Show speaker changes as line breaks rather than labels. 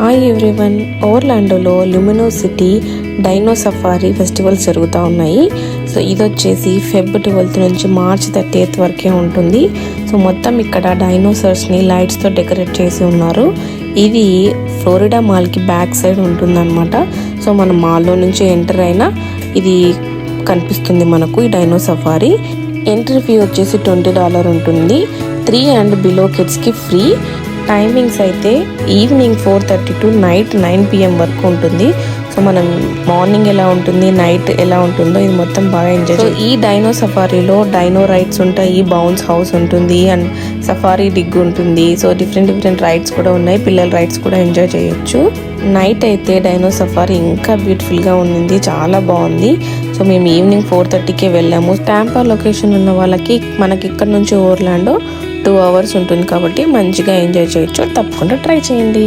Hi everyone, ఓర్లాండోలో luminosity dino safari festivals జరుగుతూ ఉన్నాయి. సో ఇది వచ్చేసి ఫెబ్ 12th నుంచి మార్చ్ 30th వరకే ఉంటుంది. సో మొత్తం ఇక్కడ డైనోసార్స్ని లైట్స్తో డెకరేట్ చేసి ఉన్నారు. ఇది ఫ్లోరిడా మాల్కి బ్యాక్ సైడ్ ఉంటుందన్నమాట. సో మనం మాల్లో నుంచి ఎంటర్ అయినా ఇది కనిపిస్తుంది మనకు ఈ డైనో సఫారీ. ఎంట్రీ ఫీ వచ్చేసి $20 ఉంటుంది. 3 and below కిడ్స్కి ఫ్రీ. టైమింగ్స్ అయితే ఈవినింగ్ 4:30 to నైట్ 9 PM వరకు ఉంటుంది. సో మనం మార్నింగ్ ఎలా ఉంటుంది, నైట్ ఎలా ఉంటుందో ఇది మొత్తం బాగా ఎంజాయ్ చేయాలి. ఈ డైనో సఫారీలో డైనో రైడ్స్ ఉంటాయి, బౌన్స్ హౌస్ ఉంటుంది అండ్ సఫారీ డిగ్ ఉంటుంది. సో డిఫరెంట్ రైడ్స్ కూడా ఉన్నాయి, పిల్లల రైడ్స్ కూడా ఎంజాయ్ చేయొచ్చు. నైట్ అయితే డైనో సఫారీ ఇంకా బ్యూటిఫుల్గా ఉంది, చాలా బాగుంది. సో మేము ఈవినింగ్ 4:30కే వెళ్ళాము. టాంపా లొకేషన్ ఉన్న వాళ్ళకి మనకి ఇక్కడ నుంచి ఓర్లాండో 2 hours ఉంటుంది కాబట్టి మంచిగా ఎంజాయ్ చేయొచ్చు. తప్పకుండా ట్రై చేయండి.